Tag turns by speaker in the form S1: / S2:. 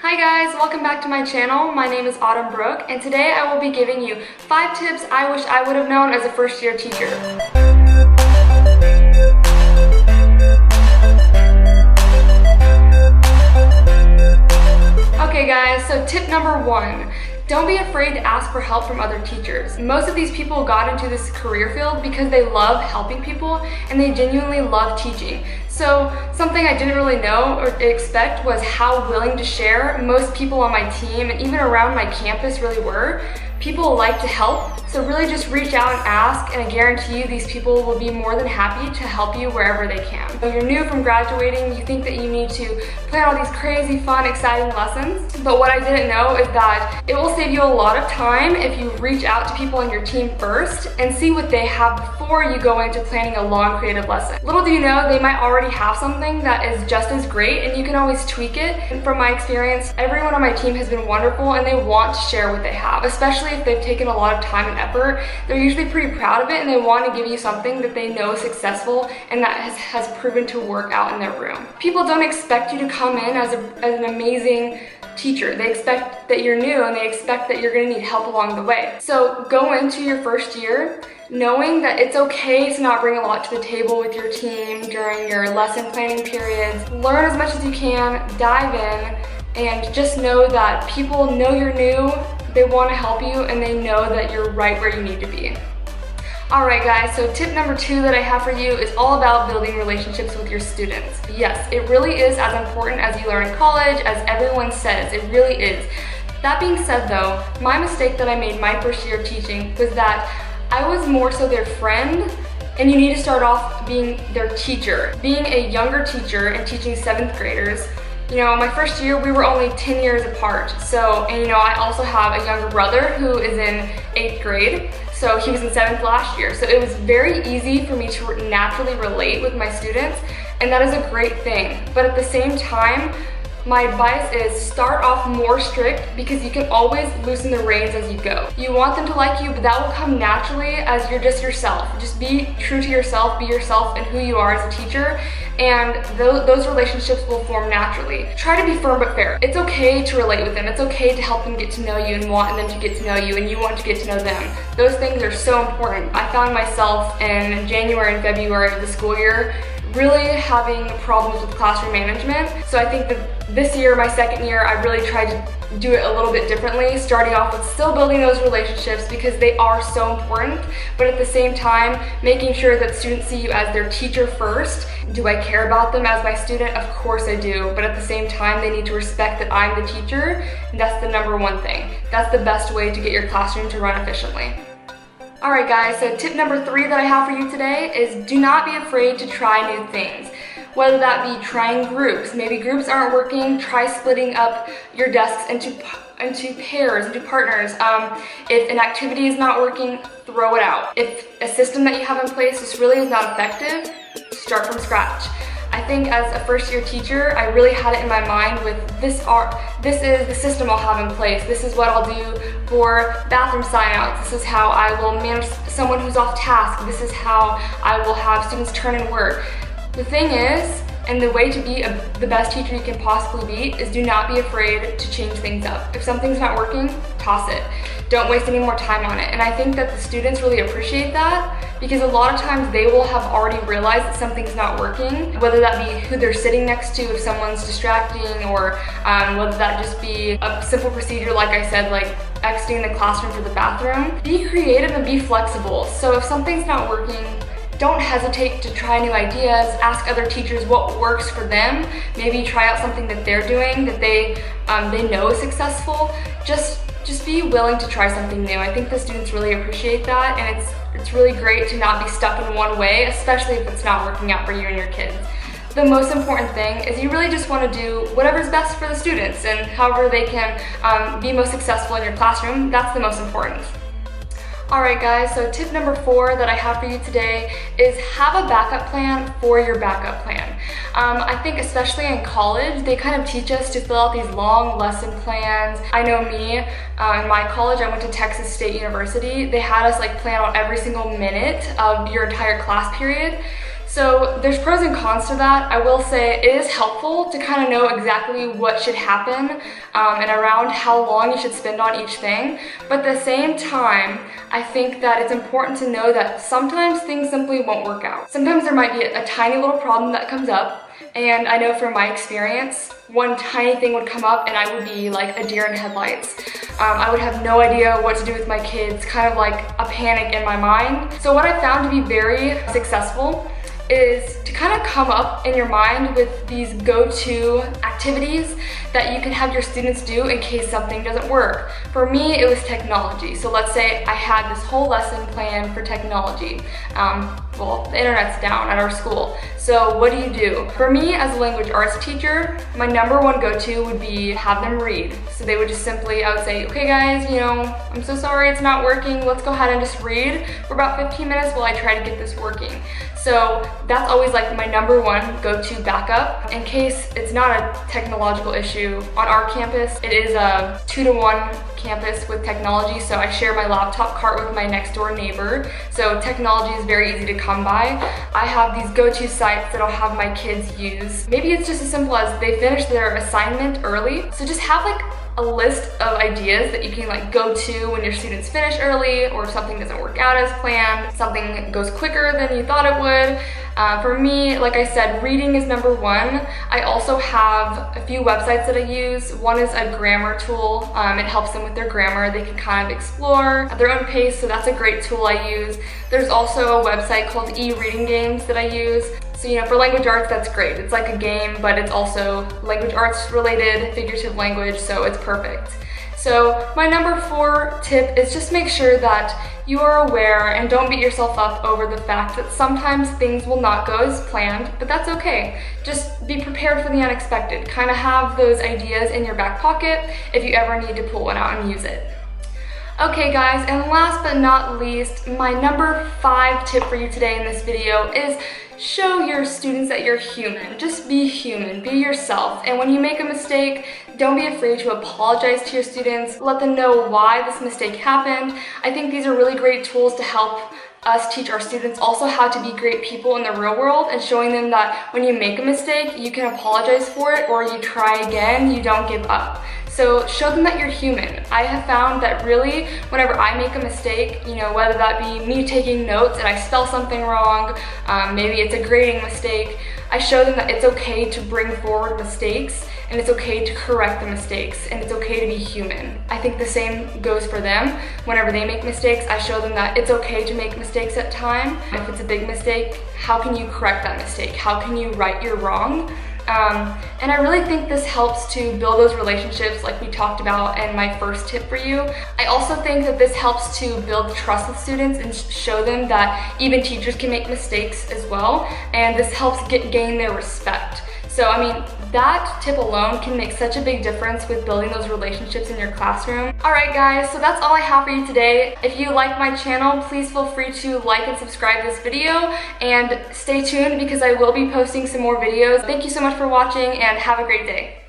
S1: Hi guys, welcome back to my channel. My name is Autumn Brooke, and today I will be giving you 5 tips I wish I would have known as a first-year teacher. Okay guys, so tip number 1. Don't be afraid to ask for help from other teachers. Most of these people got into this career field because they love helping people and they genuinely love teaching. So something I didn't really know or expect was how willing to share most people on my team and even around my campus really were. People like to help, so really just reach out and ask, and I guarantee you these people will be more than happy to help you wherever they can. When you're new from graduating, you think that you need to plan all these crazy, fun, exciting lessons, but what I didn't know is that it will save you a lot of time if you reach out to people on your team first and see what they have before you go into planning a long, creative lesson. Little do you know, they might already have something that is just as great, and you can always tweak it. And from my experience, everyone on my team has been wonderful and they want to share what they have, especially if they've taken a lot of time and effort. They're usually pretty proud of it and they want to give you something that they know is successful and that has proven to work out in their room. People don't expect you to come in as an amazing teacher. They expect that you're new and they expect that you're going to need help along the way. So go into your first year knowing that it's okay to not bring a lot to the table with your team during your lesson planning periods. Learn as much as you can, dive in, and just know that people know you're new, they want to help you, and they know that you're right where you need to be. Alright guys, so tip number 2 that I have for you is all about building relationships with your students. Yes, it really is as important as you learn in college, as everyone says, it really is. That being said though, my mistake that I made my first year of teaching was that I was more so their friend, and you need to start off being their teacher. Being a younger teacher and teaching 7th graders, you know, my first year we were only 10 years apart. So, and you know, I also have a younger brother who is in 8th grade. So he was in 7th last year. So it was very easy for me to naturally relate with my students, and that is a great thing. But at the same time, my advice is start off more strict because you can always loosen the reins as you go. You want them to like you, but that will come naturally as you're just yourself. Just be true to yourself, be yourself and who you are as a teacher, and those relationships will form naturally. Try to be firm but fair. It's okay to relate with them. It's okay to help them get to know you and want them to get to know you and you want to get to know them. Those things are so important. I found myself in January and February of the school year really having problems with classroom management. So I think that this year, my second year, I really tried to do it a little bit differently, starting off with still building those relationships because they are so important, but at the same time, making sure that students see you as their teacher first. Do I care about them as my student? Of course I do, but at the same time, they need to respect that I'm the teacher, and that's the number 1 thing. That's the best way to get your classroom to run efficiently. Alright guys, so tip number 3 that I have for you today is do not be afraid to try new things. Whether that be trying groups, maybe groups aren't working, try splitting up your desks into pairs, into partners. If an activity is not working, throw it out. If a system that you have in place just really is not effective, start from scratch. I think as a first-year teacher, I really had it in my mind with this is the system I'll have in place. This is what I'll do for bathroom sign-outs. This is how I will manage someone who's off task. This is how I will have students turn in work. The thing is, and the way to be the best teacher you can possibly be is do not be afraid to change things up. If something's not working, toss it. Don't waste any more time on it. And I think that the students really appreciate that because a lot of times they will have already realized that something's not working, whether that be who they're sitting next to if someone's distracting, or whether that just be a simple procedure like I said, like exiting the classroom for the bathroom. Be creative and be flexible. So if something's not working, don't hesitate to try new ideas, ask other teachers what works for them. Maybe try out something that they're doing that they know is successful. Just be willing to try something new. I think the students really appreciate that, and it's really great to not be stuck in one way, especially if it's not working out for you and your kids. The most important thing is you really just want to do whatever's best for the students, and however they can be most successful in your classroom, that's the most important. Alright guys, so tip number 4 that I have for you today is have a backup plan for your backup plan. I think especially in college, they kind of teach us to fill out these long lesson plans. I know me, in my college, I went to Texas State University. They had us like plan out every single minute of your entire class period. So there's pros and cons to that. I will say it is helpful to kind of know exactly what should happen and around how long you should spend on each thing. But at the same time, I think that it's important to know that sometimes things simply won't work out. Sometimes there might be a tiny little problem that comes up, and I know from my experience, one tiny thing would come up and I would be like a deer in headlights. I would have no idea what to do with my kids, kind of like a panic in my mind. So what I found to be very successful is to kind of come up in your mind with these go-to activities that you can have your students do in case something doesn't work. For me, it was technology. So let's say I had this whole lesson plan for technology. Well, the internet's down at our school. So what do? For me, as a language arts teacher, my number one go-to would be have them read. So they would just simply, I would say, okay guys, you know, I'm so sorry it's not working. Let's go ahead and just read for about 15 minutes while I try to get this working. So that's always like my number one go-to backup in case it's not a technological issue. On our campus, it is a 2-to-1 campus with technology, so I share my laptop cart with my next door neighbor. So technology is very easy to come by. I have these go-to sites that I'll have my kids use. Maybe it's just as simple as they finish their assignment early. So just have like a list of ideas that you can like go to when your students finish early, or if something doesn't work out as planned, something goes quicker than you thought it would. For me, like I said, reading is number one. I also have a few websites that I use. One is a grammar tool. It helps them with their grammar. They can kind of explore at their own pace, so that's a great tool I use. There's also a website called e-reading games that I use. So, you know, for language arts, that's great. It's like a game, but it's also language arts related, figurative language, so it's perfect. So my number 4 tip is just make sure that you are aware and don't beat yourself up over the fact that sometimes things will not go as planned, but that's okay. Just be prepared for the unexpected. Kind of have those ideas in your back pocket if you ever need to pull one out and use it. Okay guys, and last but not least, my number 5 tip for you today in this video is show your students that you're human. Just be human, be yourself. And when you make a mistake, don't be afraid to apologize to your students. Let them know why this mistake happened. I think these are really great tools to help us teach our students also how to be great people in the real world, and showing them that when you make a mistake, you can apologize for it, or you try again, you don't give up. So show them that you're human. I have found that really, whenever I make a mistake, you know, whether that be me taking notes and I spell something wrong, maybe it's a grading mistake, I show them that it's okay to bring forward mistakes, and it's okay to correct the mistakes, and it's okay to be human. I think the same goes for them. Whenever they make mistakes, I show them that it's okay to make mistakes at times. If it's a big mistake, how can you correct that mistake? How can you right your wrong? And I really think this helps to build those relationships like we talked about in my first tip for you. I also think that this helps to build trust with students and show them that even teachers can make mistakes as well, and this helps gain their respect. So I mean, that tip alone can make such a big difference with building those relationships in your classroom. Alright guys, so that's all I have for you today. If you like my channel, please feel free to like and subscribe this video, and stay tuned because I will be posting some more videos. Thank you so much for watching, and have a great day.